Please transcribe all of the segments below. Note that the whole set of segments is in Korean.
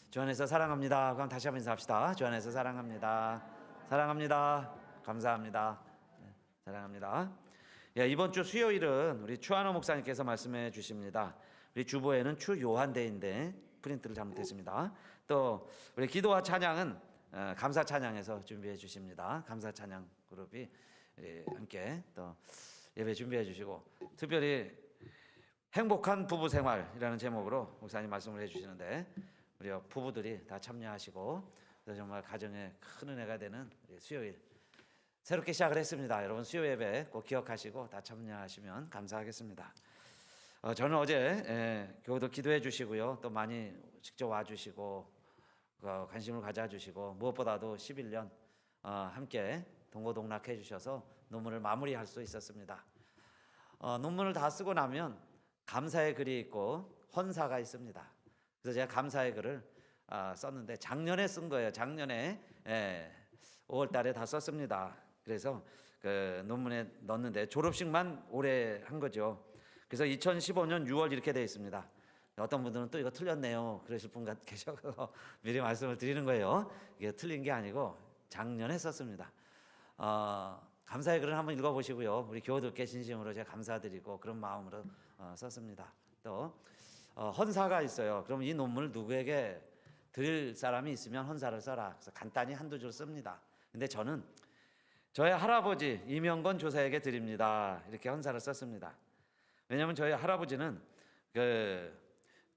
주 안에서 사랑합니다. 그럼 다시 한번 인사합시다. 주 안에서 사랑합니다. 사랑합니다. 감사합니다. 사랑합니다. 예, 이번 주 수요일은 우리 추한호 목사님께서 말씀해 주십니다. 우리 주보에는 추요한대인데 프린트를 잘못했습니다. 또 우리 기도와 찬양은 감사 찬양에서 준비해 주십니다. 감사 찬양 그룹이 함께 또 예배 준비해 주시고, 특별히 행복한 부부 생활이라는 제목으로 목사님 말씀을 해주시는데, 우리 부부들이 다 참여하시고, 그래서 정말 가정에 큰 은혜가 되는 수요일 새롭게 시작을 했습니다. 여러분 수요 예배 꼭 기억하시고 다 참여하시면 감사하겠습니다. 저는 어제 교우도 기도해 주시고요, 또 많이 직접 와주시고 관심을 가져주시고, 무엇보다도 11년 함께 동고동락해 주셔서 논문을 마무리할 수 있었습니다. 논문을 다 쓰고 나면 감사의 글이 있고 헌사가 있습니다. 그래서 제가 감사의 글을 썼는데 작년에 쓴 거예요. 작년에 5월 달에 다 썼습니다. 그래서 그 논문에 넣었는데 졸업식만 올해 한 거죠. 그래서 2015년 6월 이렇게 되어 있습니다. 어떤 분들은 또 이거 틀렸네요 그러실 분 계셔서 미리 말씀을 드리는 거예요. 이게 틀린 게 아니고 작년에 썼습니다. 감사의 글을 한번 읽어보시고요, 우리 교우들께 진심으로 제가 감사드리고 그런 마음으로 썼습니다. 또 헌사가 있어요. 그럼 이 논문을 누구에게 드릴 사람이 있으면 헌사를 써라. 그래서 간단히 한두 줄 씁니다. 근데 저는 저의 할아버지 이명건 조사에게 드립니다, 이렇게 헌사를 썼습니다. 왜냐하면 저희 할아버지는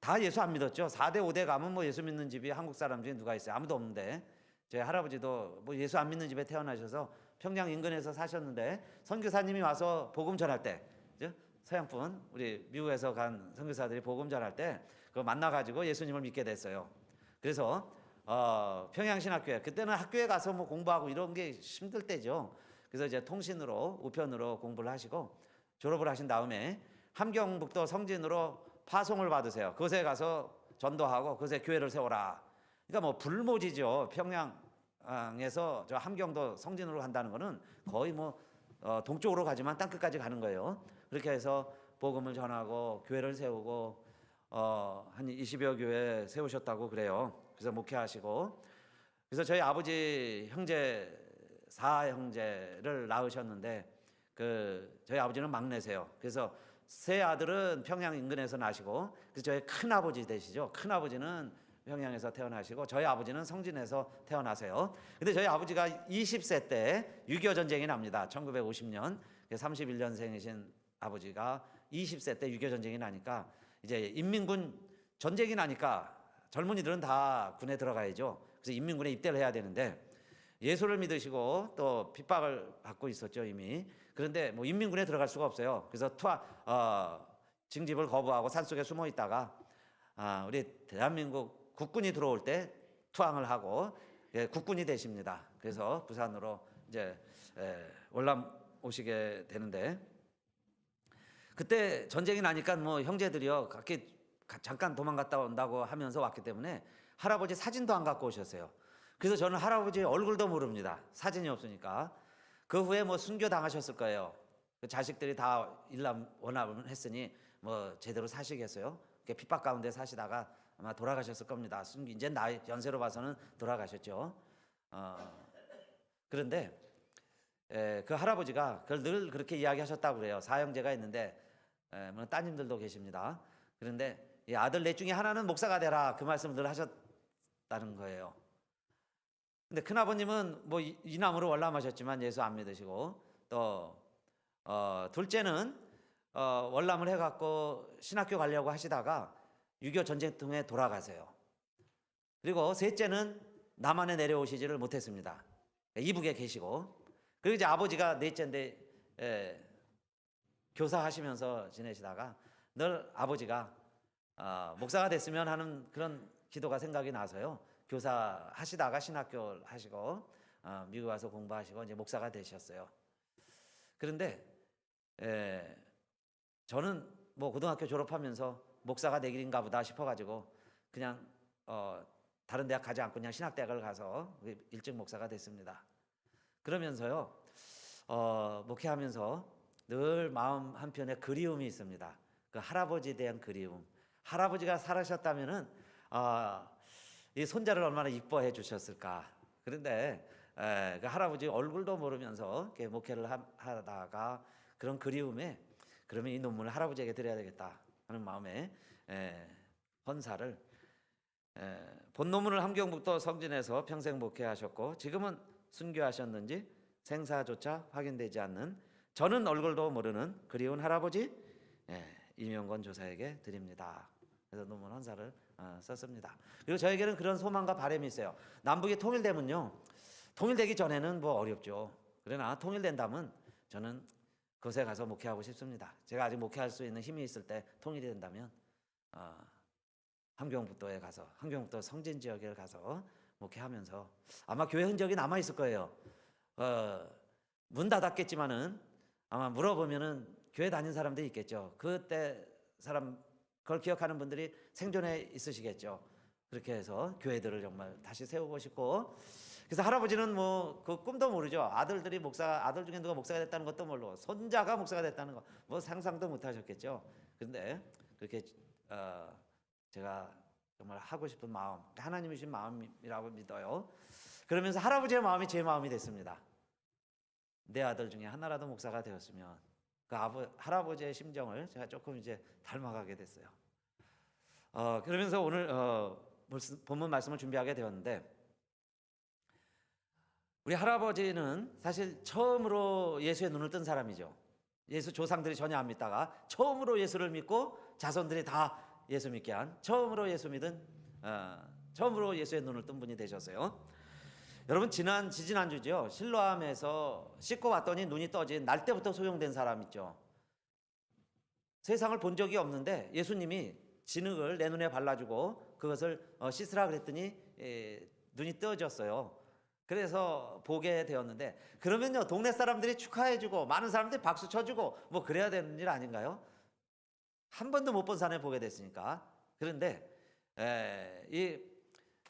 다 예수 안 믿었죠. 4대 5대 가면 뭐 예수 믿는 집이 한국 사람 중에 누가 있어요? 아무도 없는데, 저희 할아버지도 뭐 예수 안 믿는 집에 태어나셔서 평양 인근에서 사셨는데, 선교사님이 와서 복음 전할 때, 서양분 우리 미국에서 간 선교사들이 복음 전할 때 그거 만나가지고 예수님을 믿게 됐어요. 그래서 평양신학교에, 그때는 학교에 가서 뭐 공부하고 이런 게 힘들 때죠. 그래서 이제 통신으로 우편으로 공부를 하시고 졸업을 하신 다음에 함경북도 성진으로 파송을 받으세요. 그곳에 가서 전도하고 그곳에 교회를 세워라. 그러니까 뭐 불모지죠. 평양에서 저 함경도 성진으로 간다는 거는 거의 뭐 동쪽으로 가지만 땅끝까지 가는 거예요. 그렇게 해서 복음을 전하고 교회를 세우고 한 20여 교회 세우셨다고 그래요. 그래서 목회하시고, 그래서 저희 아버지 형제 4형제를 낳으셨는데 저희 아버지는 막내세요. 그래서 세 아들은 평양 인근에서 나시고, 그래서 저희 큰아버지 되시죠. 큰아버지는 평양에서 태어나시고 저희 아버지는 성진에서 태어나세요. 근데 저희 아버지가 20세 때 6.25 전쟁이 납니다. 1950년 31년생이신 아버지가 20세 때 6.25 전쟁이 나니까, 이제 인민군 전쟁이 나니까 젊은이들은 다 군에 들어가야죠. 그래서 인민군에 입대를 해야 되는데 예수를 믿으시고 또 핍박을 받고 있었죠 이미. 그런데 뭐 인민군에 들어갈 수가 없어요. 그래서 징집을 거부하고 산속에 숨어 있다가 우리 대한민국 국군이 들어올 때 투항을 하고 국군이 되십니다. 그래서 부산으로 이제 월남 오시게 되는데, 그때 전쟁이 나니까 뭐 형제들이요 각기 잠깐 도망갔다 온다고 하면서 왔기 때문에 할아버지 사진도 안 갖고 오셨어요. 그래서 저는 할아버지 얼굴도 모릅니다. 사진이 없으니까. 그 후에 뭐 순교 당하셨을 거예요. 그 자식들이 다 일남 원합을 했으니 뭐 제대로 사시겠어요? 핍박 가운데 사시다가 아마 돌아가셨을 겁니다. 이제 나이 연세로 봐서는 돌아가셨죠. 그런데 그 할아버지가 그걸 늘 그렇게 이야기하셨다고 그래요. 사형제가 있는데 물론 따님들도 계십니다. 그런데 이 아들 넷 중에 하나는 목사가 되라, 그 말씀을 늘 하셨다는 거예요. 근데 큰아버님은 뭐 이남으로 월남하셨지만 예수 안 믿으시고, 또 둘째는 월남을 해갖고 신학교 가려고 하시다가 6.25 전쟁통에 돌아가세요. 그리고 셋째는 남한에 내려오시지를 못했습니다. 이북에 계시고, 그리고 이제 아버지가 넷째인데 교사하시면서 지내시다가 늘 아버지가 목사가 됐으면 하는 그런 기도가 생각이 나서요, 교사 하시다가 신학교 하시고 미국 와서 공부하시고 이제 목사가 되셨어요. 그런데 저는 뭐 고등학교 졸업하면서 목사가 되길인가 보다 싶어가지고 그냥 다른 대학 가지 않고 그냥 신학대학을 가서 일찍 목사가 됐습니다. 그러면서요 목회하면서 늘 마음 한편에 그리움이 있습니다. 그 할아버지에 대한 그리움. 할아버지가 살으셨다면은 이 손자를 얼마나 이뻐해 주셨을까. 그런데 그 할아버지 얼굴도 모르면서 이렇게 목회를 하다가 그런 그리움에 그러면 이 논문을 할아버지에게 드려야 되겠다 하는 마음에 헌사를 본 논문을 함경북도 성진에서 평생 목회하셨고 지금은 순교하셨는지 생사조차 확인되지 않는 저는 얼굴도 모르는 그리운 할아버지 이명건 조사에게 드립니다. 그래서 논문 헌사를 썼습니다. 그리고 저에게는 그런 소망과 바람이 있어요. 남북이 통일되면요, 통일되기 전에는 뭐 어렵죠. 그러나 통일된다면 저는 그곳에 가서 목회하고 싶습니다. 제가 아직 목회할 수 있는 힘이 있을 때 통일이 된다면 함경북도에 가서 함경북도 성진 지역에 가서 목회하면서 아마 교회 흔적이 남아 있을 거예요. 문 닫았겠지만은 아마 물어보면은 교회 다닌 사람들이 있겠죠. 그때 사람 그걸 기억하는 분들이 생존해 있으시겠죠. 그렇게 해서 교회들을 정말 다시 세우고 싶고, 그래서 할아버지는 뭐 그 꿈도 모르죠. 아들들이 아들 중에 누가 목사가 됐다는 것도 모르고 손자가 목사가 됐다는 거 뭐 상상도 못 하셨겠죠. 그런데 그렇게 제가 정말 하고 싶은 마음, 하나님이 주신 마음이라고 믿어요. 그러면서 할아버지의 마음이 제 마음이 됐습니다. 내 아들 중에 하나라도 목사가 되었으면 그 할아버지의 심정을 제가 조금 이제 닮아가게 됐어요. 그러면서 오늘 본문 말씀을 준비하게 되었는데, 우리 할아버지는 사실 처음으로 예수의 눈을 뜬 사람이죠. 예수 조상들이 전혀 안 믿다가 처음으로 예수를 믿고 자손들이 다 예수 믿게 한 처음으로 처음으로 예수의 눈을 뜬 분이 되셨어요. 여러분 지지난주죠. 실로암에서 씻고 왔더니 눈이 떠진 날 때부터 소용된 사람 있죠. 세상을 본 적이 없는데 예수님이 진흙을 내 눈에 발라주고 그것을 씻으라 그랬더니 눈이 떠졌어요. 그래서 보게 되었는데, 그러면요 동네 사람들이 축하해주고 많은 사람들이 박수 쳐주고 뭐 그래야 되는 일 아닌가요? 한 번도 못 본 사람이 보게 됐으니까. 그런데 이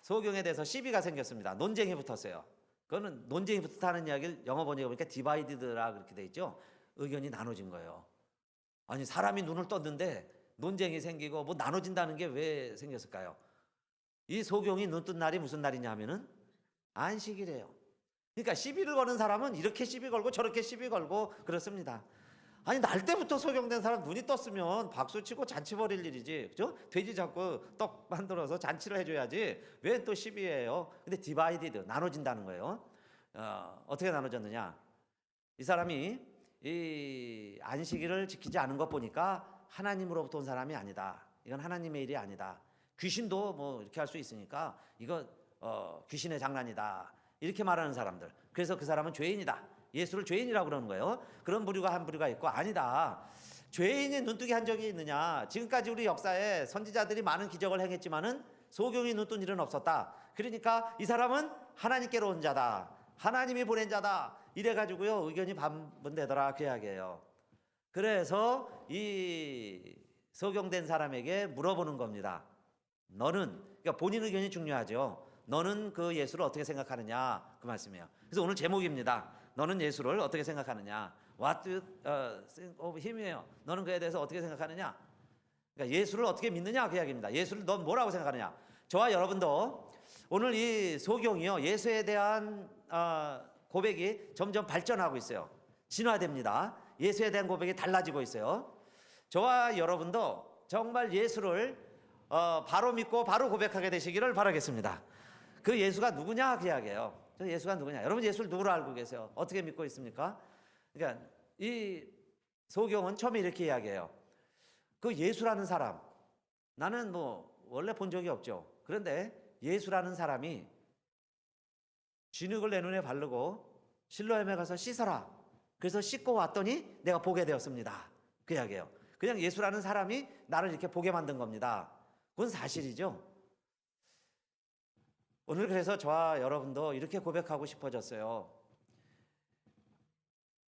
소경에 대해서 시비가 생겼습니다. 논쟁이 붙었어요. 그거는 논쟁이 붙었다는 이야기를 영어 번역해 보니까 디바이디드라 그렇게 돼 있죠. 의견이 나눠진 거예요. 아니 사람이 눈을 떴는데 논쟁이 생기고 뭐 나눠진다는 게 왜 생겼을까요? 이 소경이 눈 뜬 날이 무슨 날이냐 하면은 안식이래요. 그러니까 시비를 거는 사람은 이렇게 시비 걸고 저렇게 시비 걸고 그렇습니다. 아니 날 때부터 소경된 사람 눈이 떴으면 박수치고 잔치 벌일 일이지, 그죠? 돼지 잡고 떡 만들어서 잔치를 해줘야지 왜 또 시비해요? 근데 디바이디드, 나눠진다는 거예요. 어떻게 나눠졌느냐? 이 사람이 이 안식일을 지키지 않은 것 보니까 하나님으로부터 온 사람이 아니다. 이건 하나님의 일이 아니다. 귀신도 뭐 이렇게 할 수 있으니까 이거 귀신의 장난이다. 이렇게 말하는 사람들. 그래서 그 사람은 죄인이다. 예수를 죄인이라고 그러는 거예요. 그런 부류가 한 부류가 있고, 아니다. 죄인이 눈뜨기 한 적이 있느냐? 지금까지 우리 역사에 선지자들이 많은 기적을 행했지만은 소경이 눈뜬 일은 없었다. 그러니까 이 사람은 하나님께로 온 자다. 하나님이 보낸 자다. 이래가지고요 의견이 반분되더라 그 이야기예요. 그래서 이 소경된 사람에게 물어보는 겁니다. 너는, 그러니까 본인 의견이 중요하죠. 너는 그 예수를 어떻게 생각하느냐 그 말씀이에요. 그래서 오늘 제목입니다. 너는 예수를 어떻게 생각하느냐? What do you think of him이에요. 너는 그에 대해서 어떻게 생각하느냐? 그러니까 예수를 어떻게 믿느냐 그 이야기입니다. 예수를 넌 뭐라고 생각하느냐? 저와 여러분도 오늘 이 소경이요 예수에 대한 고백이 점점 발전하고 있어요. 진화됩니다. 예수에 대한 고백이 달라지고 있어요. 저와 여러분도 정말 예수를 바로 믿고 바로 고백하게 되시기를 바라겠습니다. 그 예수가 누구냐 그 이야기예요. 저 예수가 누구냐? 여러분 예수를 누구로 알고 계세요? 어떻게 믿고 있습니까? 그러니까 이 소경은 처음에 이렇게 이야기해요. 그 예수라는 사람, 나는 뭐 원래 본 적이 없죠. 그런데 예수라는 사람이 진흙을 내 눈에 바르고 실로암에 가서 씻어라. 그래서 씻고 왔더니 내가 보게 되었습니다. 그 이야기예요. 그냥 예수라는 사람이 나를 이렇게 보게 만든 겁니다. 그건 사실이죠. 오늘 그래서 저와 여러분도 이렇게 고백하고 싶어졌어요.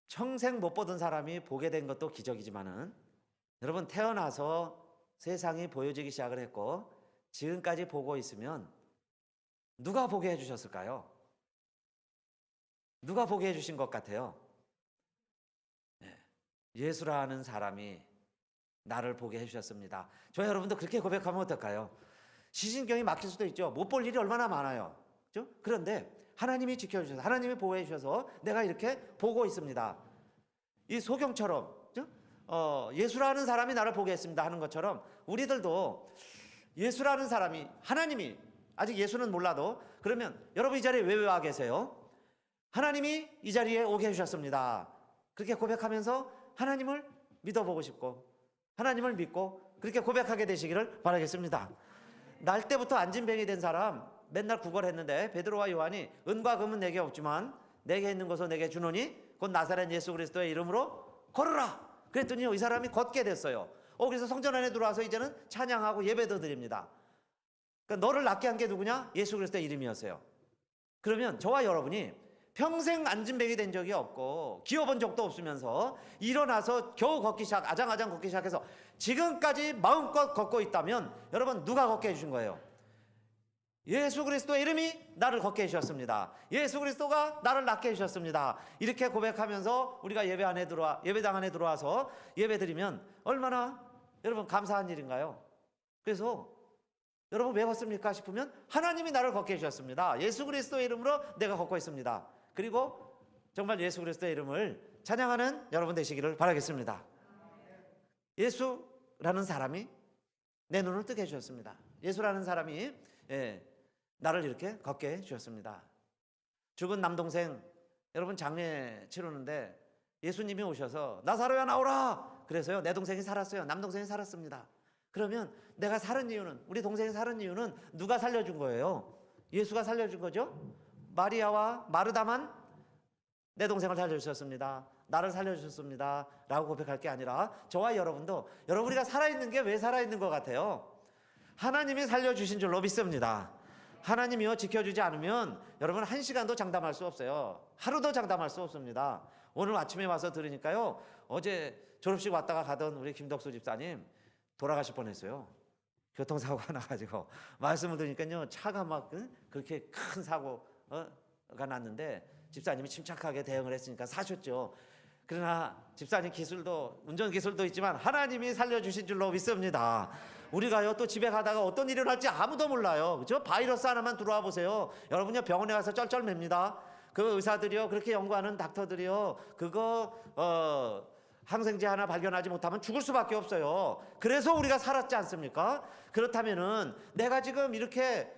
평생 못 보던 사람이 보게 된 것도 기적이지만은 여러분 태어나서 세상이 보여지기 시작을 했고 지금까지 보고 있으면 누가 보게 해주셨을까요? 누가 보게 해주신 것 같아요? 예수라는 사람이 나를 보게 해주셨습니다. 저 여러분도 그렇게 고백하면 어떨까요? 시신경이 막힐 수도 있죠. 못 볼 일이 얼마나 많아요. 그렇죠? 그런데 하나님이 지켜주셔서, 하나님이 보호해 주셔서 내가 이렇게 보고 있습니다. 이 소경처럼, 그렇죠? 예수라는 사람이 나를 보게 했습니다 하는 것처럼 우리들도 예수라는 사람이, 하나님이, 아직 예수는 몰라도, 그러면 여러분 이 자리에 왜 와 계세요? 하나님이 이 자리에 오게 해주셨습니다. 그렇게 고백하면서 하나님을 믿어보고 싶고 하나님을 믿고 그렇게 고백하게 되시기를 바라겠습니다. 날 때부터 안진뱅이 된 사람 맨날 구걸했는데 베드로와 요한이 은과 금은 내게 없지만 내게 있는 것을 내게 주노니 곧 나사렛 예수 그리스도의 이름으로 걸으라. 그랬더니 이 사람이 걷게 됐어요. 그래서 성전 안에 들어와서 이제는 찬양하고 예배도 드립니다. 그러니까 너를 낫게 한 게 누구냐? 예수 그리스도의 이름이었어요. 그러면 저와 여러분이 평생 안진뱅이 된 적이 없고 기어본 적도 없으면서 일어나서 겨우 아장아장 걷기 시작해서 지금까지 마음껏 걷고 있다면 여러분 누가 걷게 해주신 거예요? 예수 그리스도의 이름이 나를 걷게 해주셨습니다. 예수 그리스도가 나를 낫게 해주셨습니다. 이렇게 고백하면서 우리가 예배당 안에 들어와서 예배드리면 얼마나 여러분 감사한 일인가요? 그래서 여러분 왜 걷습니까 싶으면 하나님이 나를 걷게 해주셨습니다. 예수 그리스도의 이름으로 내가 걷고 있습니다. 그리고 정말 예수 그리스도의 이름을 찬양하는 여러분 되시기를 바라겠습니다. 예수라는 사람이 내 눈을 뜨게 해주셨습니다. 예수라는 사람이 나를 이렇게 걷게 해주셨습니다. 죽은 남동생 여러분 장례 치르는데 예수님이 오셔서 나사로야 나오라 그래서요 내 동생이 살았어요. 남동생이 살았습니다. 그러면 내가 사는 이유는, 우리 동생이 사는 이유는 누가 살려준 거예요? 예수가 살려준 거죠. 마리아와 마르다만 내 동생을 살려주셨습니다, 나를 살려주셨습니다 라고 고백할 게 아니라 저와 여러분도, 여러분 우리가 살아있는 게 왜 살아있는 것 같아요? 하나님이 살려주신 줄로 믿습니다. 하나님이요 지켜주지 않으면 여러분 한 시간도 장담할 수 없어요. 하루도 장담할 수 없습니다. 오늘 아침에 와서 들으니까요, 어제 졸업식 왔다가 가던 우리 김덕수 집사님 돌아가실 뻔했어요. 교통사고가 나가지고. 말씀을 들으니까요 차가 막 그렇게 큰 사고가 났는데 집사님이 침착하게 대응을 했으니까 사셨죠. 그러나 집사님 기술도, 운전 기술도 있지만 하나님이 살려주신 줄로 믿습니다. 우리가요 또 집에 가다가 어떤 일이 일어날지 아무도 몰라요. 그죠? 바이러스 하나만 들어와 보세요. 여러분요 병원에 가서 쩔쩔맵니다. 그 의사들이요, 그렇게 연구하는 닥터들이요, 그거 항생제 하나 발견하지 못하면 죽을 수밖에 없어요. 그래서 우리가 살았지 않습니까? 그렇다면은 내가 지금 이렇게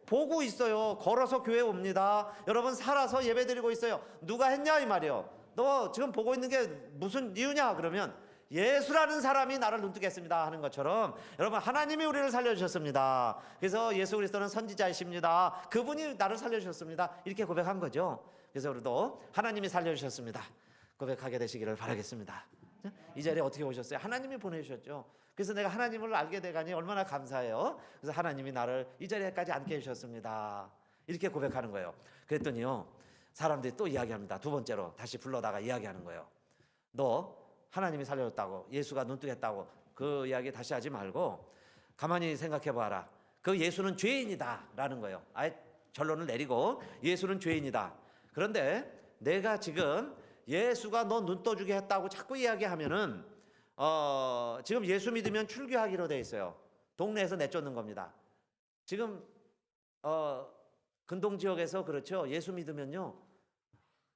보고 있어요. 걸어서 교회 옵니다. 여러분 살아서 예배드리고 있어요. 누가 했냐 이 말이에요. 너 지금 보고 있는 게 무슨 이유냐? 그러면 예수라는 사람이 나를 눈뜨게 했습니다 하는 것처럼 여러분 하나님이 우리를 살려주셨습니다. 그래서 예수 그리스도는 선지자이십니다. 그분이 나를 살려주셨습니다. 이렇게 고백한 거죠. 그래서 우리도 하나님이 살려주셨습니다 고백하게 되시기를 바라겠습니다. 이 자리에 어떻게 오셨어요? 하나님이 보내주셨죠. 그래서 내가 하나님을 알게 되가니 얼마나 감사해요. 그래서 하나님이 나를 이 자리에까지 앉게 해주셨습니다. 이렇게 고백하는 거예요. 그랬더니요 사람들이 또 이야기합니다. 두 번째로 다시 불러다가 이야기하는 거예요. 너 하나님이 살려줬다고, 예수가 눈뜨게 했다고 그 이야기 다시 하지 말고 가만히 생각해 봐라. 그 예수는 죄인이다 라는 거예요. 아예 결론을 내리고 예수는 죄인이다. 그런데 내가 지금 예수가 너 눈 떠주게 했다고 자꾸 이야기하면은 지금 예수 믿으면 출교하기로 돼 있어요. 동네에서 내쫓는 겁니다. 지금 근동 지역에서 그렇죠. 예수 믿으면요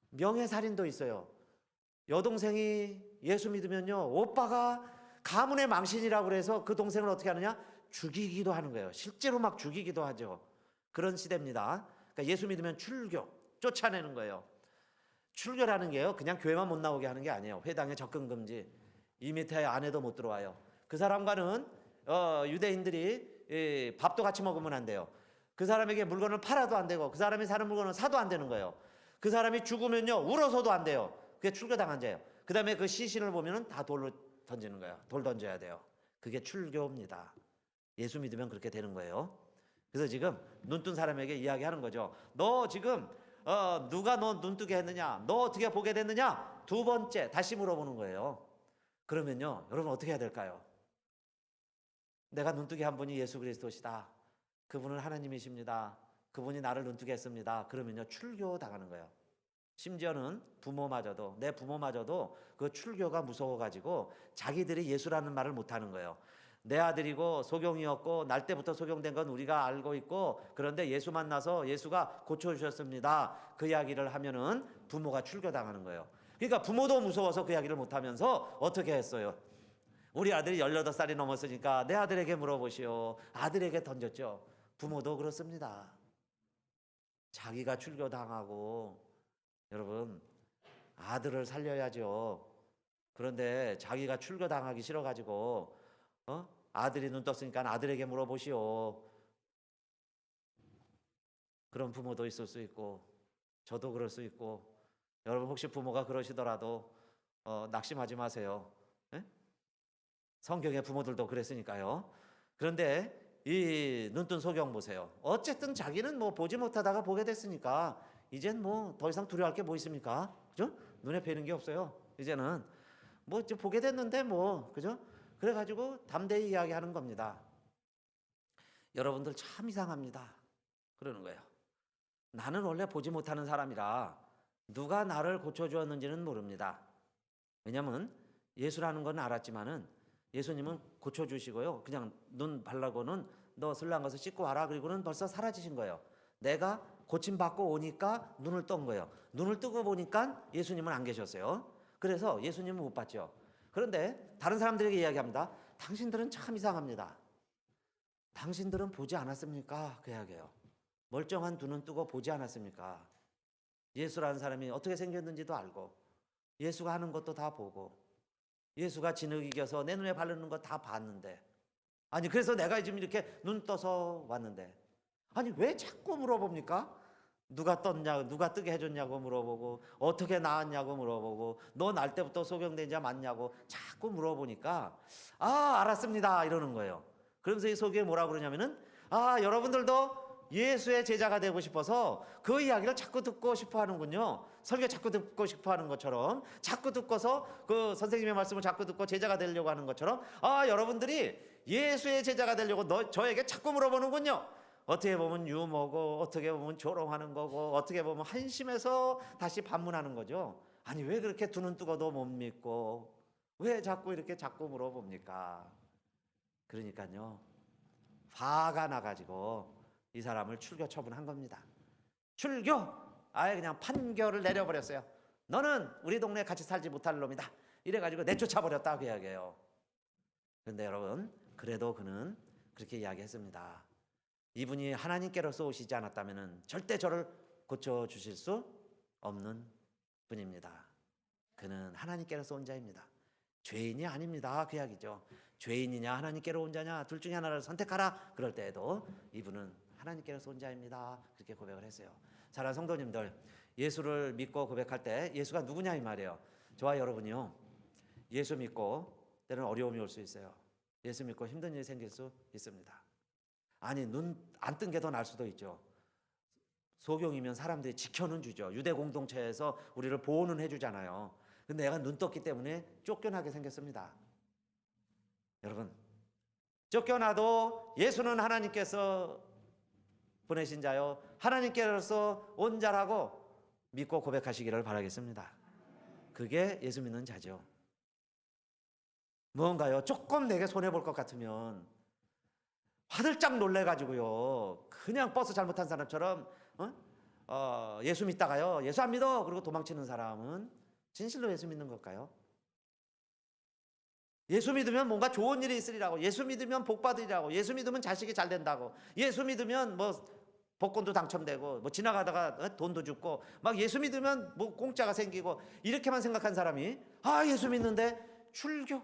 명예살인도 있어요. 여동생이 예수 믿으면요 오빠가 가문의 망신이라고 그래서 그 동생을 어떻게 하느냐? 죽이기도 하는 거예요. 실제로 막 죽이기도 하죠. 그런 시대입니다. 그러니까 예수 믿으면 출교, 쫓아내는 거예요. 출교라는 게요 그냥 교회만 못 나오게 하는 게 아니에요. 회당에 접근 금지, 2m 안에도 못 들어와요. 그 사람과는 유대인들이 밥도 같이 먹으면 안 돼요. 그 사람에게 물건을 팔아도 안 되고 그 사람이 사는 물건을 사도 안 되는 거예요. 그 사람이 죽으면요 울어서도 안 돼요. 그게 출교당한 자예요. 그 다음에 그 시신을 보면은 다 돌로 던지는 거예요. 돌 던져야 돼요. 그게 출교입니다. 예수 믿으면 그렇게 되는 거예요. 그래서 지금 눈뜬 사람에게 이야기하는 거죠. 너 지금 누가 너 눈뜨게 했느냐? 너 어떻게 보게 됐느냐? 두 번째 다시 물어보는 거예요. 그러면요 여러분 어떻게 해야 될까요? 내가 눈뜨게 한 분이 예수 그리스도시다. 그분은 하나님이십니다. 그분이 나를 눈뜨게 했습니다. 그러면요 출교 당하는 거예요. 심지어는 부모마저도, 내 부모마저도 그 출교가 무서워가지고 자기들이 예수라는 말을 못하는 거예요. 내 아들이고 소경이었고 날 때부터 소경된 건 우리가 알고 있고, 그런데 예수 만나서 예수가 고쳐주셨습니다. 그 이야기를 하면은 부모가 출교당하는 거예요. 그러니까 부모도 무서워서 그 이야기를 못하면서 어떻게 했어요? 우리 아들이 18살이 넘었으니까 내 아들에게 물어보시오. 아들에게 던졌죠. 부모도 그렇습니다. 자기가 출교당하고, 여러분, 아들을 살려야죠. 그런데 자기가 출교당하기 싫어가지고 아들이 눈 떴으니까 아들에게 물어보시오. 그런 부모도 있을 수 있고, 저도 그럴 수 있고, 여러분 혹시 부모가 그러시더라도 낙심하지 마세요. 예? 성경의 부모들도 그랬으니까요. 그런데 이 눈뜬 소경 보세요. 어쨌든 자기는 뭐 보지 못하다가 보게 됐으니까 이젠 뭐 더 이상 두려워할 게 뭐 있습니까? 그죠? 눈에 뵈는 게 없어요. 이제는 뭐 이제 보게 됐는데 뭐, 그죠? 그래가지고 담대히 이야기하는 겁니다. 여러분들 참 이상합니다. 그러는 거예요. 나는 원래 보지 못하는 사람이라 누가 나를 고쳐주었는지는 모릅니다. 왜냐하면 예수라는 건 알았지만은 예수님은 고쳐주시고요, 그냥 눈 발라고는 너 슬란 것을 씻고 와라, 그리고는 벌써 사라지신 거예요. 내가 고침받고 오니까 눈을 뜬 거예요. 눈을 뜨고 보니까 예수님은 안 계셨어요. 그래서 예수님은 못 봤죠. 그런데 다른 사람들에게 이야기합니다. 당신들은 참 이상합니다. 당신들은 보지 않았습니까? 그 이야기예요. 멀쩡한 두 눈 뜨고 보지 않았습니까? 예수라는 사람이 어떻게 생겼는지도 알고, 예수가 하는 것도 다 보고, 예수가 진흙 이겨서 내 눈에 바르는 거 다 봤는데, 아니 그래서 내가 지금 이렇게 눈 떠서 왔는데, 아니 왜 자꾸 물어봅니까? 누가 떴냐, 누가 뜨게 해줬냐고 물어보고, 어떻게 나왔냐고 물어보고, 너 날 때부터 소경된 자 맞냐고 자꾸 물어보니까, 아 알았습니다 이러는 거예요. 그러면서 이 소경이 뭐라 그러냐면은, 아 여러분들도 예수의 제자가 되고 싶어서 그 이야기를 자꾸 듣고 싶어 하는군요. 설교 자꾸 듣고 싶어 하는 것처럼, 자꾸 듣고서 그 선생님의 말씀을 자꾸 듣고 제자가 되려고 하는 것처럼, 아 여러분들이 예수의 제자가 되려고 저에게 자꾸 물어보는군요. 어떻게 보면 유머고, 어떻게 보면 조롱하는 거고, 어떻게 보면 한심해서 다시 반문하는 거죠. 아니 왜 그렇게 두 눈 뜨고도 못 믿고 왜 자꾸 이렇게 자꾸 물어봅니까? 그러니까요, 화가 나가지고 이 사람을 출교 처분한 겁니다. 출교! 아예 그냥 판결을 내려버렸어요. 너는 우리 동네에 같이 살지 못할 놈이다. 이래가지고 내쫓아버렸다 그 이야기예요. 그런데 여러분, 그래도 그는 그렇게 이야기했습니다. 이분이 하나님께로서 오시지 않았다면 절대 저를 고쳐주실 수 없는 분입니다. 그는 하나님께로서 온 자입니다. 죄인이 아닙니다 그 이야기죠. 죄인이냐 하나님께로 온 자냐, 둘 중에 하나를 선택하라. 그럴 때에도 이분은 하나님께로서 온 자입니다 그렇게 고백을 했어요. 사랑하는 성도님들, 예수를 믿고 고백할 때 예수가 누구냐 이 말이에요. 저와 여러분이요, 예수 믿고 때는 어려움이 올 수 있어요. 예수 믿고 힘든 일이 생길 수 있습니다. 아니 눈 안 뜬 게 더 날 수도 있죠. 소경이면 사람들이 지켜는 주죠. 유대 공동체에서 우리를 보호는 해주잖아요. 근데 내가 눈 떴기 때문에 쫓겨나게 생겼습니다. 여러분, 쫓겨나도 예수는 하나님께서 보내신 자요, 하나님께로서 온 자라고 믿고 고백하시기를 바라겠습니다. 그게 예수 믿는 자죠. 뭔가요? 조금 내게 손해볼 것 같으면 화들짝 놀래가지고요, 그냥 버스 잘못한 사람처럼 예수 믿다가요, 예수 안 믿어 그리고 도망치는 사람은 진실로 예수 믿는 걸까요? 예수 믿으면 뭔가 좋은 일이 있으리라고, 예수 믿으면 복 받으리라고, 예수 믿으면 자식이 잘 된다고, 예수 믿으면 뭐 복권도 당첨되고, 뭐 지나가다가 돈도 줍고, 막 예수 믿으면 뭐 공짜가 생기고, 이렇게만 생각한 사람이, 아 예수 믿는데 출교,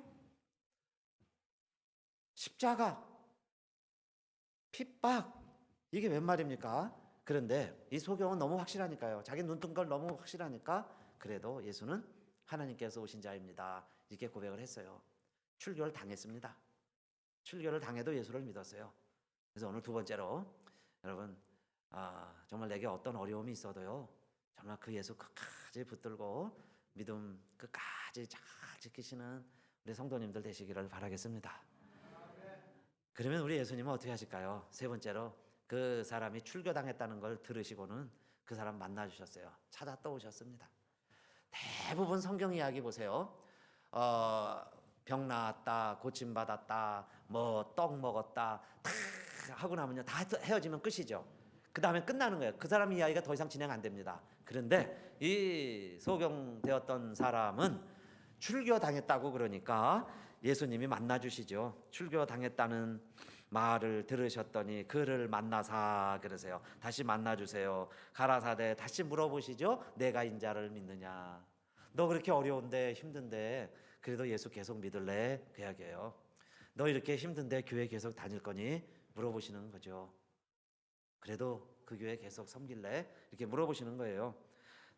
십자가, 핍박, 이게 웬 말입니까? 그런데 이 소경은 너무 확실하니까요, 자기 눈 뜬 걸 너무 확실하니까, 그래도 예수는 하나님께서 오신 자입니다 이렇게 고백을 했어요. 출교를 당했습니다. 출교를 당해도 예수를 믿었어요. 그래서 오늘 두 번째로, 여러분, 정말 내게 어떤 어려움이 있어도요, 정말 그 예수 끝까지 붙들고 믿음 끝까지 잘 지키시는 우리 성도님들 되시기를 바라겠습니다. 그러면 우리 예수님은 어떻게 하실까요? 세 번째로, 그 사람이 출교당했다는 걸 들으시고는 그 사람 만나주셨어요. 찾아 떠오셨습니다. 대부분 성경 이야기 보세요. 병 나았다, 고침 받았다, 뭐 떡 먹었다 다 하고 나면요 다 헤어지면 끝이죠. 그 다음에 끝나는 거예요. 그 사람 이야기가 더 이상 진행 안 됩니다. 그런데 이 소경되었던 사람은 출교당했다고 그러니까 예수님이 만나주시죠. 출교당했다는 말을 들으셨더니 그를 만나사 그러세요. 다시 만나주세요. 가라사대 다시 물어보시죠. 내가 인자를 믿느냐. 너 그렇게 어려운데 힘든데 그래도 예수 계속 믿을래? 그 이야기예요. 너 이렇게 힘든데 교회 계속 다닐 거니? 물어보시는 거죠. 그래도 그 교회 계속 섬길래? 이렇게 물어보시는 거예요.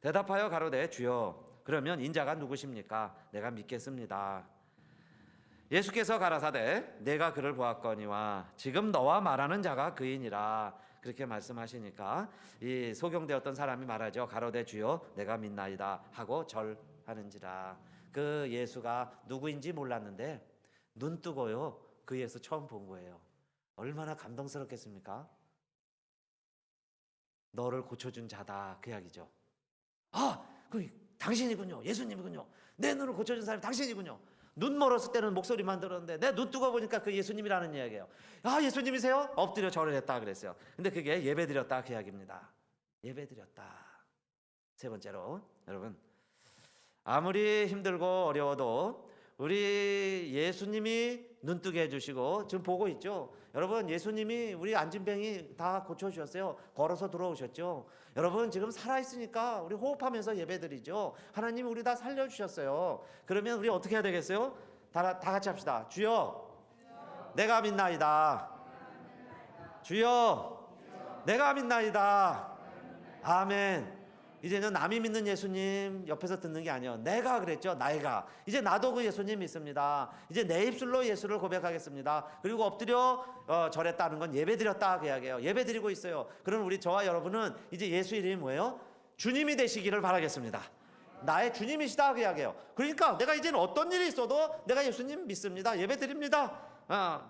대답하여 가로되 주여 그러면 인자가 누구십니까? 내가 믿겠습니다. 예수께서 가라사대 내가 그를 보았거니와 지금 너와 말하는 자가 그이니라 그렇게 말씀하시니까 이 소경되었던 사람이 말하죠. 가로되 주여 내가 믿나이다 하고 절하는지라. 그 예수가 누구인지 몰랐는데 눈 뜨고요 그 예수 처음 본 거예요. 얼마나 감동스럽겠습니까? 너를 고쳐준 자다 그 이야기죠. 아, 그 당신이군요. 예수님이군요. 내 눈을 고쳐준 사람이 당신이군요. 눈 멀었을 때는 목소리만 들었는데 내 눈 뜨고 보니까 그 예수님이라는 이야기예요. 아, 예수님이세요? 엎드려 절을 했다 그랬어요. 근데 그게 예배드렸다 그 이야기입니다. 예배드렸다. 세 번째로 여러분 아무리 힘들고 어려워도 우리 예수님이 눈뜨게 해주시고 지금 보고 있죠. 여러분 예수님이 우리 안진뱅이 다 고쳐주셨어요. 걸어서 들어오셨죠. 여러분 지금 살아있으니까 우리 호흡하면서 예배드리죠. 하나님이 우리 다 살려주셨어요. 그러면 우리 어떻게 해야 되겠어요? 다 같이 합시다. 주여 내가 믿나이다. 주여 내가 믿나이다. 아멘. 이제는 남이 믿는 예수님 옆에서 듣는 게 아니에요. 내가 그랬죠. 내가. 이제 나도 그 예수님 믿습니다. 이제 내 입술로 예수를 고백하겠습니다. 그리고 엎드려 절했다는 건 예배드렸다 그 이야기예요. 예배드리고 있어요. 그럼 우리 저와 여러분은 이제 예수 이름이 뭐예요? 주님이 되시기를 바라겠습니다. 나의 주님이시다 그 이야기예요. 그러니까 내가 이제는 어떤 일이 있어도 내가 예수님 믿습니다. 예배드립니다.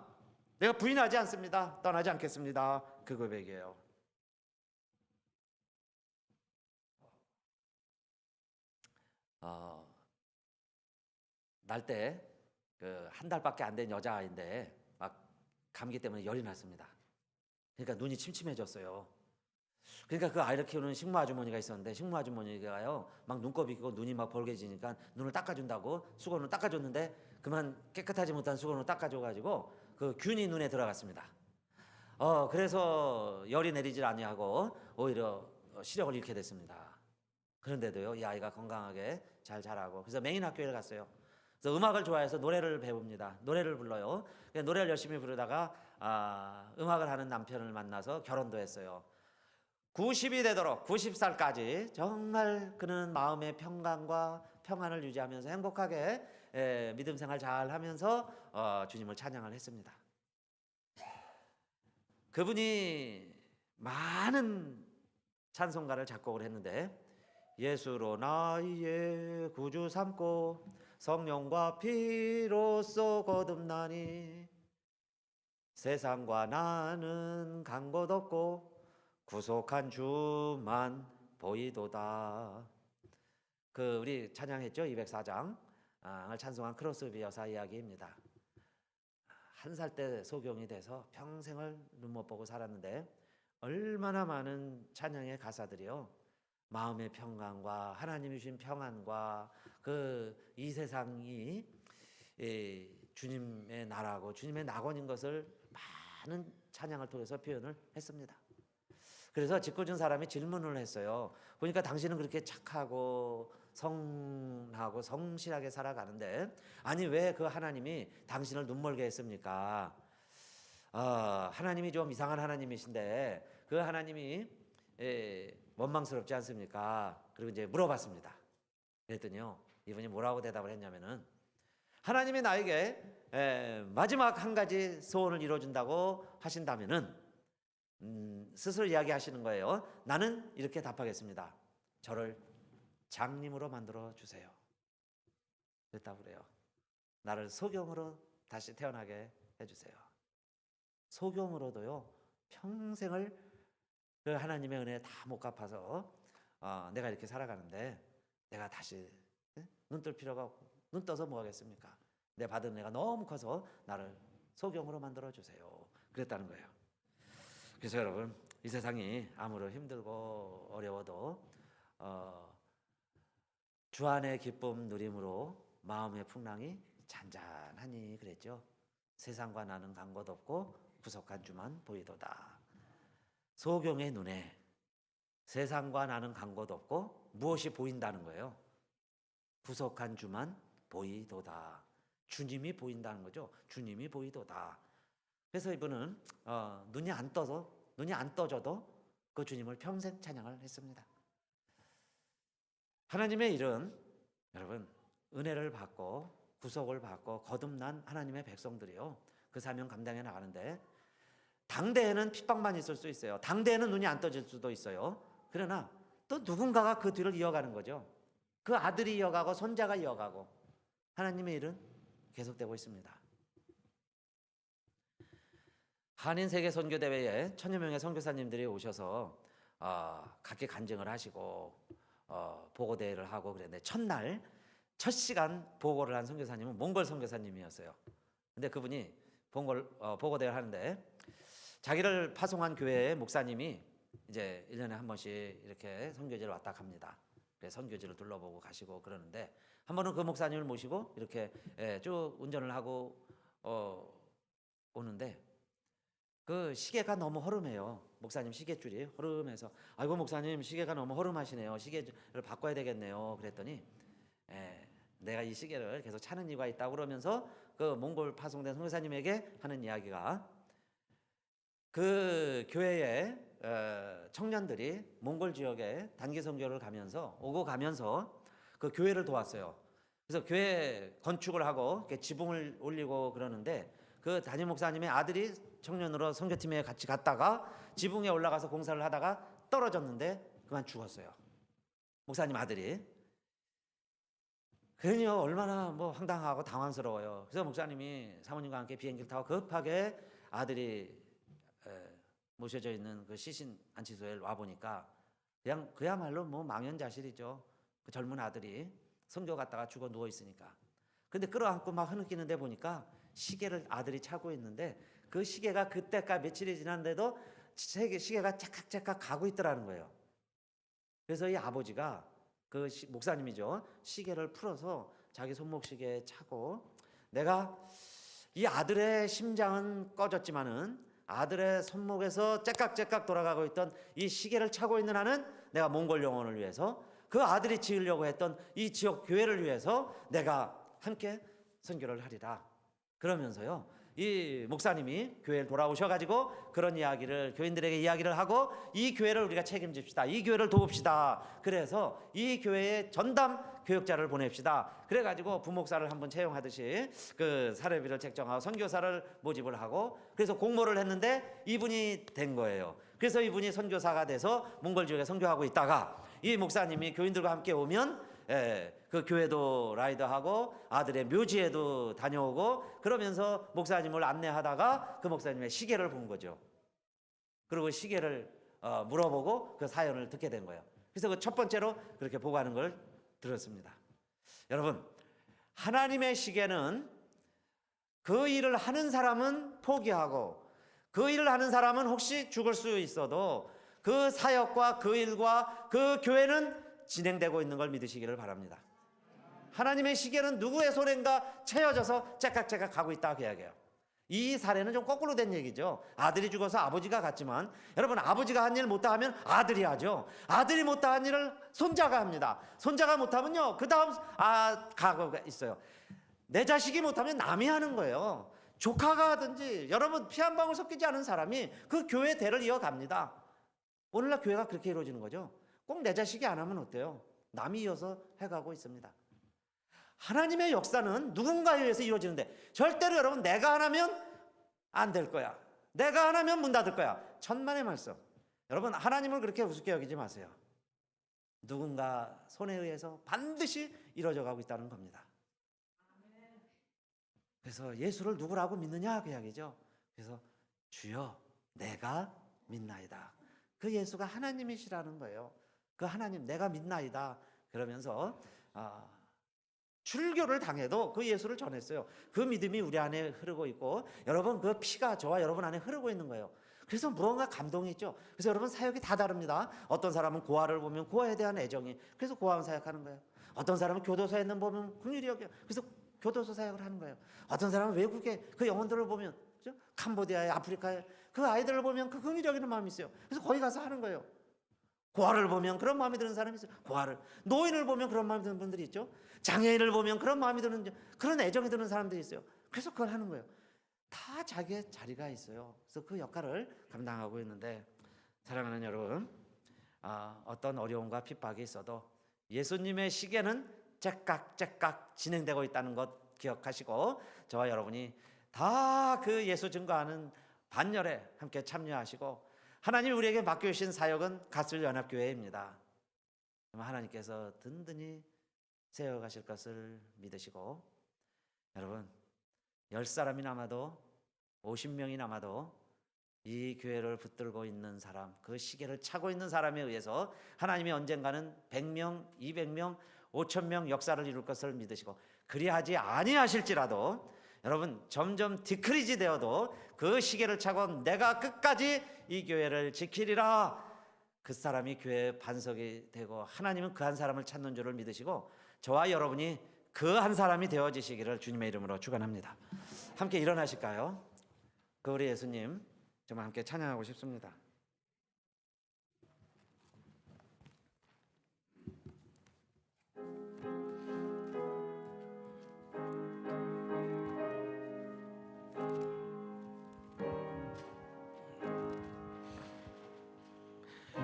내가 부인하지 않습니다. 떠나지 않겠습니다. 그 고백이에요. 날 때 그 한 달밖에 안 된 여자아이인데 막 감기 때문에 열이 났습니다. 그러니까 눈이 침침해졌어요. 그러니까 그 아이를 키우는 식모 아주머니가 있었는데 식모 아주머니가요 막 눈곱이 끼고 눈이 막 벌게지니까 눈을 닦아준다고 수건으로 닦아줬는데 그만 깨끗하지 못한 수건으로 닦아줘가지고 그 균이 눈에 들어갔습니다. 그래서 열이 내리질 아니하고 오히려 시력을 잃게 됐습니다. 그런데도요 이 아이가 건강하게 잘 자라고 그래서 메인 학교에 갔어요. 그래서 음악을 좋아해서 노래를 배웁니다. 노래를 불러요. 노래를 열심히 부르다가 음악을 하는 남편을 만나서 결혼도 했어요. 90이 되도록 90살까지 정말 그는 마음의 평강과 평안을 유지하면서 행복하게 믿음 생활 잘 하면서 주님을 찬양을 했습니다. 그분이 많은 찬송가를 작곡을 했는데 예수로 나의 구주 삼고 성령과 피로써 거듭나니 세상과 나는 간 곳 없고 구속한 주만 보이도다. 그 우리 찬양했죠. 204장을 찬송한 크로스비 여사 이야기입니다. 한 살 때 소경이 돼서 평생을 눈 못 보고 살았는데 얼마나 많은 찬양의 가사들이요 마음의 평강과 하나님이 주신 평안과 그 이 세상이 주님의 나라고 주님의 낙원인 것을 많은 찬양을 통해서 표현을 했습니다. 그래서 짓궂은 사람이 질문을 했어요. 보니까 당신은 그렇게 착하고 성하고 성실하게 살아가는데 아니 왜 그 하나님이 당신을 눈멀게 했습니까? 하나님이 좀 이상한 하나님이신데 그 하나님이 원망스럽지 않습니까? 그리고 이제 물어봤습니다. 그랬더니요 이분이 뭐라고 대답을 했냐면은 하나님이 나에게 마지막 한 가지 소원을 이뤄준다고 하신다면은 스스로 이야기하시는 거예요. 나는 이렇게 답하겠습니다. 저를 장님으로 만들어 주세요. 그랬다고 그래요. 나를 소경으로 다시 태어나게 해주세요. 소경으로도요 평생을 그 하나님의 은혜 다 못 갚아서 내가 이렇게 살아가는데 내가 다시 눈 뜰 필요가 없고 눈 떠서 뭐 하겠습니까? 내 받은 은혜가 너무 커서 나를 소경으로 만들어 주세요. 그랬다는 거예요. 그래서 여러분, 이 세상이 아무리 힘들고 어려워도 주 안의 기쁨 누림으로 마음의 풍랑이 잔잔하니 그랬죠. 세상과 나는 간 것 없고 구속한 주만 보이도다. 소경의 눈에 세상과 나는 간 것 없고 무엇이 보인다는 거예요? 구속한 주만 보이도다. 주님이 보인다는 거죠. 주님이 보이도다. 그래서 이분은 눈이 안 떠져도 그 주님을 평생 찬양을 했습니다. 하나님의 일은 여러분, 은혜를 받고 구속을 받고 거듭난 하나님의 백성들이요, 그 사명 감당해 나가는데, 당대에는 핍박만 있을 수 있어요. 당대에는 눈이 안 떠질 수도 있어요. 그러나 또 누군가가 그 뒤를 이어가는 거죠. 그 아들이 이어가고 손자가 이어가고 하나님의 일은 계속되고 있습니다. 한인 세계 선교 대회에 1000여 명의 선교사님들이 오셔서 각기 간증을 하시고 보고 대회를 하고 그랬는데, 첫날 첫 시간 보고를 한 선교사님은 몽골 선교사님이었어요. 근데 그분이 보고 대회를 하는데, 자기를 파송한 교회의 목사님이 이제 1년에 한 번씩 이렇게 선교지를 왔다 갑니다. 그래서 선교지를 둘러보고 가시고 그러는데, 한 번은 그 목사님을 모시고 이렇게 쭉 운전을 하고 오는데, 그 시계가 너무 허름해요. 목사님 시계줄이 허름해서, 아이고 목사님 시계가 너무 허름하시네요. 시계를 바꿔야 되겠네요. 그랬더니 내가 이 시계를 계속 차는 이유가 있다고 그러면서 그 몽골 파송된 선교사님에게 하는 이야기가, 그 교회의 청년들이 몽골 지역에 단기 선교를 오고 가면서 그 교회를 도왔어요. 그래서 교회 건축을 하고 이렇게 지붕을 올리고 그러는데, 그 담임 목사님의 아들이 청년으로 선교팀에 같이 갔다가 지붕에 올라가서 공사를 하다가 떨어졌는데 그만 죽었어요. 목사님 아들이. 그러니 얼마나 황당하고 당황스러워요. 그래서 목사님이 사모님과 함께 비행기를 타고 급하게 아들이 모셔져 있는 그 시신 안치소에 와 보니까 그냥 그야말로 망연자실이죠. 그 젊은 아들이 선교 갔다가 죽어 누워 있으니까. 근데 끌어안고 막 흐느끼는데 보니까 시계를 아들이 차고 있는데, 그 시계가 그때까지 며칠이 지났는데도 시계가 째깍째깍 가고 있더라는 거예요. 그래서 이 아버지가, 그 목사님이죠, 시계를 풀어서 자기 손목 시계에 차고, 내가 이 아들의 심장은 꺼졌지만은 아들의 손목에서 째깍째깍 돌아가고 있던 이 시계를 차고 있는 한은 내가 몽골 영혼을 위해서, 그 아들이 지으려고 했던 이 지역 교회를 위해서 내가 함께 선교를 하리라. 그러면서요, 이 목사님이 교회를 돌아오셔가지고 그런 이야기를 교인들에게 이야기를 하고, 이 교회를 우리가 책임집시다, 이 교회를 도웁시다. 그래서 이 교회에 전담 교육자를 보냅시다. 그래가지고 부목사를 한번 채용하듯이 그 사례비를 책정하고 선교사를 모집을 하고, 그래서 공모를 했는데 이분이 된 거예요. 그래서 이분이 선교사가 돼서 몽골 지역에 선교하고 있다가, 이 목사님이 교인들과 함께 오면 그 교회도 라이드하고 아들의 묘지에도 다녀오고 그러면서 목사님을 안내하다가 그 목사님의 시계를 본 거죠. 그리고 시계를 물어보고 그 사연을 듣게 된 거예요. 그래서 그 첫 번째로 그렇게 보고하는 걸 들었습니다. 여러분, 하나님의 시계는 그 일을 하는 사람은 포기하고, 그 일을 하는 사람은 혹시 죽을 수 있어도 그 사역과 그 일과 그 교회는 진행되고 있는 걸 믿으시기를 바랍니다. 하나님의 시계는 누구의 손인가 채워져서 째깍째깍 가고 있다 그 이야기예요. 이 사례는 좀 거꾸로 된 얘기죠. 아들이 죽어서 아버지가 갔지만, 여러분, 아버지가 한 일 못다 하면 아들이 하죠. 아들이 못다 한 일을 손자가 합니다. 손자가 못하면요, 그 다음 가고가 있어요. 내 자식이 못하면 남이 하는 거예요. 조카가 하든지, 여러분, 피 한 방울 섞이지 않은 사람이 그 교회 대를 이어갑니다. 오늘날 교회가 그렇게 이루어지는 거죠. 꼭 내 자식이 안 하면 어때요? 남이 이어서 해가고 있습니다. 하나님의 역사는 누군가에 의해서 이루어지는데, 절대로 여러분 내가 안 하면 안 될 거야, 내가 안 하면 문 닫을 거야, 천만의 말씀. 여러분, 하나님을 그렇게 우습게 여기지 마세요. 누군가 손에 의해서 반드시 이루어져 가고 있다는 겁니다. 그래서 예수를 누구라고 믿느냐 그 이야기죠. 그래서 주여 내가 믿나이다. 그 예수가 하나님이시라는 거예요. 그 하나님 내가 믿나이다. 그러면서 출교를 당해도 그 예수를 전했어요. 그 믿음이 우리 안에 흐르고 있고, 여러분 그 피가 저와 여러분 안에 흐르고 있는 거예요. 그래서 무언가 감동이 있죠. 그래서 여러분 사역이 다 다릅니다. 어떤 사람은 고아를 보면 고아에 대한 애정이, 그래서 고아원 사역하는 거예요. 어떤 사람은 교도소에 있는 보면 긍휼히 여겨, 그래서 교도소 사역을 하는 거예요. 어떤 사람은 외국에 그 영혼들을 보면, 그렇죠? 캄보디아에, 아프리카에 그 아이들을 보면 그 긍휼히 여기는 마음이 있어요. 그래서 거기 가서 하는 거예요. 고아를 보면 그런 마음이 드는 사람이 있어요. 고아를, 노인을 보면 그런 마음이 드는 분들이 있죠. 장애인을 보면 그런 마음이 드는, 그런 애정이 드는 사람들이 있어요. 그래서 그걸 하는 거예요. 다 자기의 자리가 있어요. 그래서 그 역할을 감당하고 있는데, 사랑하는 여러분, 어떤 어려움과 핍박이 있어도 예수님의 시계는 째깍째깍 진행되고 있다는 것 기억하시고, 저와 여러분이 다 그 예수 증거하는 반열에 함께 참여하시고, 하나님이 우리에게 맡겨주신 사역은 가슬연합교회입니다. 하나님께서 든든히 세워가실 것을 믿으시고, 여러분 10사람이 남아도 50명이 남아도 이 교회를 붙들고 있는 사람, 그 시계를 차고 있는 사람에 의해서 하나님이 언젠가는 100명, 200명, 5,000명 역사를 이룰 것을 믿으시고, 그리하지 아니하실지라도 여러분 점점 디크리지 되어도 그 시계를 차고 내가 끝까지 이 교회를 지키리라, 그 사람이 교회의 반석이 되고 하나님은 그 한 사람을 찾는 줄을 믿으시고, 저와 여러분이 그 한 사람이 되어지시기를 주님의 이름으로 축원합니다. 함께 일어나실까요? 그 우리 예수님 정말 함께 찬양하고 싶습니다.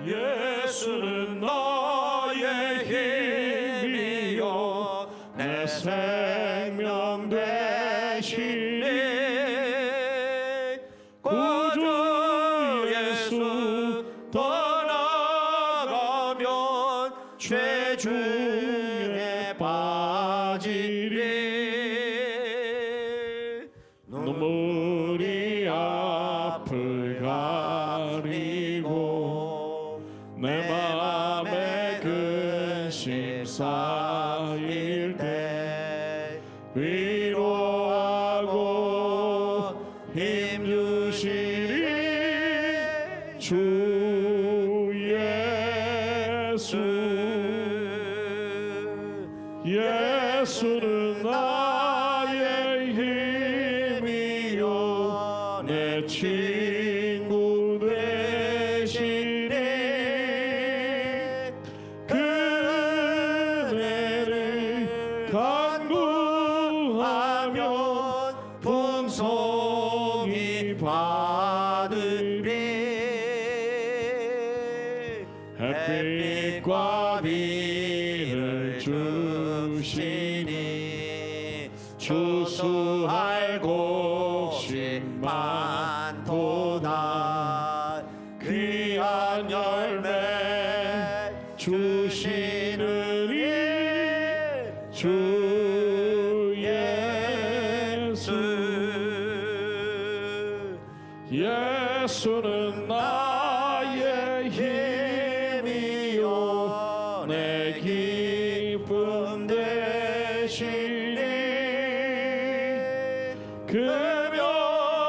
예수는 나의 힘이요 내 생명 되시니, 구주 예수 떠나가면 죄 중에 빠지리. 눈물이 앞을 가리고 내 맘에 근심 쌓일 때 위로하고 힘 주시리 주 예수. 예수는 나의 힘이요 내 친구 되시니, 그 은혜를 간구하면 풍성히 받으리. 햇빛과 비를 주시니 추수할 곳이 많도다. 귀한 열매 주시느니 주 예수. 예수는 나의 힘이요 내 기쁨 되시니, 그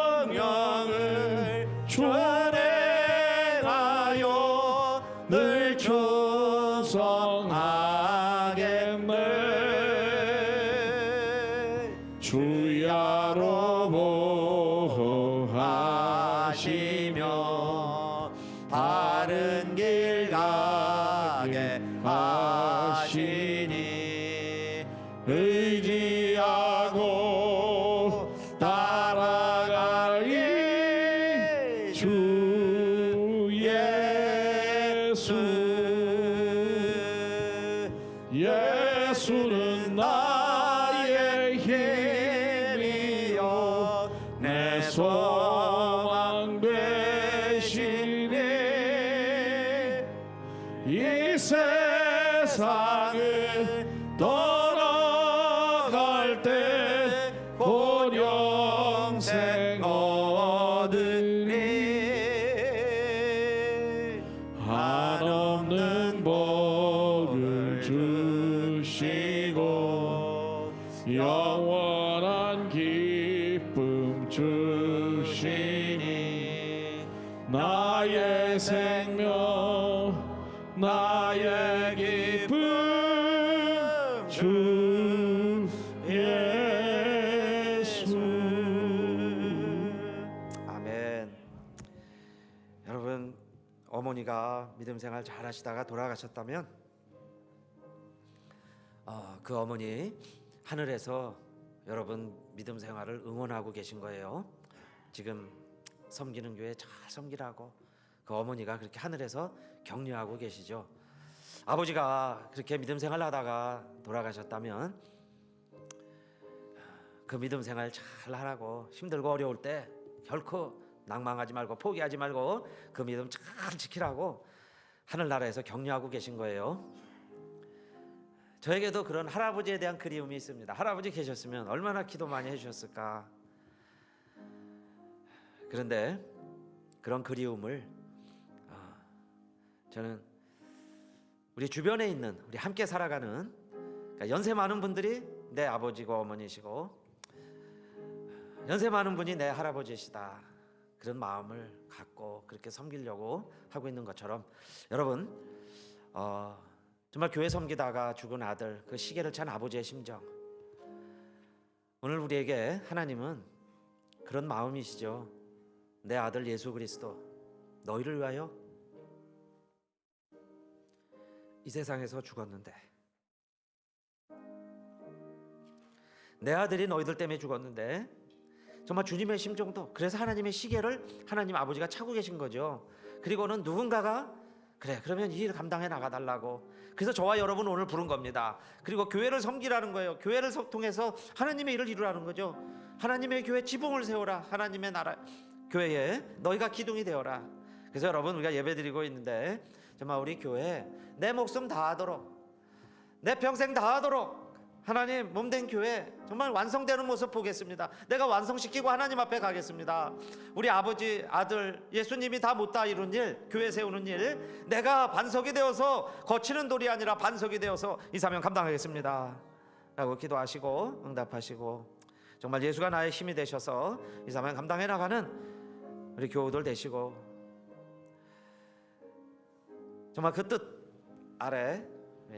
명령을 준행하여 늘 충성하겠네. 주야로 보호하시며 바른 길 가게 하시니, 의지하고 따라가리 주 예수. 예수는 나의 힘이요 내 소망 되시니, 이 세상을 떠나갈 때 곧 영생 얻으리. 한없는 복을 주시고 영원한 기쁨 주시니 나의 생명 나의 기쁨 주 예수. 아멘. 여러분, 어머니가 믿음 생활 잘 하시다가 돌아가셨다면 그 어머니 하늘에서 여러분 믿음 생활을 응원하고 계신 거예요. 지금 섬기는 교회 잘 섬기라고 그 어머니가 그렇게 하늘에서 격려하고 계시죠. 아버지가 그렇게 믿음 생활 하다가 돌아가셨다면 그 믿음 생활 잘 하라고, 힘들고 어려울 때 결코 낭망하지 말고 포기하지 말고 그 믿음 잘 지키라고 하늘나라에서 격려하고 계신 거예요. 저에게도 그런 할아버지에 대한 그리움이 있습니다. 할아버지 계셨으면 얼마나 기도 많이 해주셨을까. 그런데 그런 그리움을 저는 우리 주변에 있는 우리 함께 살아가는, 그러니까 연세 많은 분들이 내 아버지고 어머니시고 연세 많은 분이 내 할아버지시다, 그런 마음을 갖고 그렇게 섬기려고 하고 있는 것처럼 여러분 정말 교회 섬기다가 죽은 아들, 그 시계를 찬 아버지의 심정, 오늘 우리에게 하나님은 그런 마음이시죠. 내 아들 예수 그리스도 너희를 위하여 이 세상에서 죽었는데, 내 아들이 너희들 때문에 죽었는데, 정말 주님의 심정도, 그래서 하나님의 시계를 하나님 아버지가 차고 계신 거죠. 그리고는 누군가가 그래 그러면 이 일 감당해 나가달라고, 그래서 저와 여러분 오늘 부른 겁니다. 그리고 교회를 섬기라는 거예요. 교회를 통해서 하나님의 일을 이루라는 거죠. 하나님의 교회 지붕을 세워라. 하나님의 나라 교회에 너희가 기둥이 되어라. 그래서 여러분 우리가 예배드리고 있는데 정말 우리 교회 내 목숨 다하도록, 내 평생 다하도록 하나님 몸된 교회 정말 완성되는 모습 보겠습니다. 내가 완성시키고 하나님 앞에 가겠습니다. 우리 아버지, 아들, 예수님이 다 못 다 이룬 일, 교회 세우는 일, 내가 반석이 되어서 거치는 돌이 아니라 반석이 되어서 이 사명 감당하겠습니다 라고 기도하시고 응답하시고, 정말 예수가 나의 힘이 되셔서 이 사명 감당해 나가는 우리 교우들 되시고, 정말 그 뜻 아래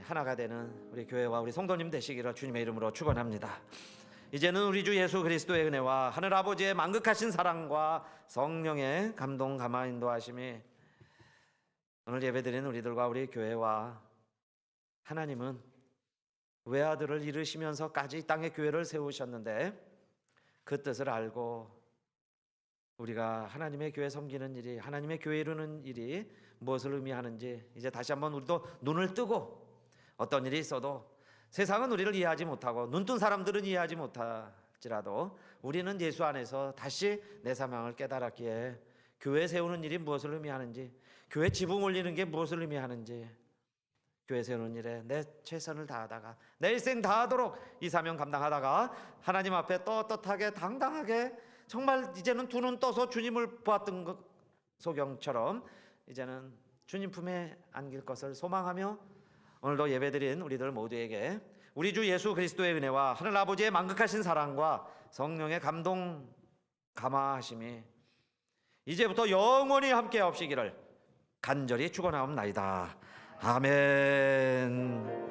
하나가 되는 우리 교회와 우리 성도님 되시기를 주님의 이름으로 축원합니다. 이제는 우리 주 예수 그리스도의 은혜와 하늘 아버지의 만극하신 사랑과 성령의 감동 감화 인도하심이 오늘 예배드리는 우리들과 우리 교회와, 하나님은 외아들을 이루시면서까지 이 땅에 교회를 세우셨는데 그 뜻을 알고 우리가 하나님의 교회 섬기는 일이, 하나님의 교회 이루는 일이 무엇을 의미하는지 이제 다시 한번 우리도 눈을 뜨고, 어떤 일이 있어도 세상은 우리를 이해하지 못하고 눈뜬 사람들은 이해하지 못할지라도 우리는 예수 안에서 다시 내 사명을 깨달았기에 교회 세우는 일이 무엇을 의미하는지, 교회 지붕 올리는 게 무엇을 의미하는지, 교회 세우는 일에 내 최선을 다하다가 내 일생 다하도록 이 사명 감당하다가 하나님 앞에 떳떳하게 당당하게 정말 이제는 두 눈 떠서 주님을 보았던 것 소경처럼 이제는 주님 품에 안길 것을 소망하며 오늘도 예배드린 우리들 모두에게 우리 주 예수 그리스도의 은혜와 하늘 아버지의 만극하신 사랑과 성령의 감동 감화하심이 이제부터 영원히 함께 하옵시기를 간절히 축원하옵나이다. 아멘.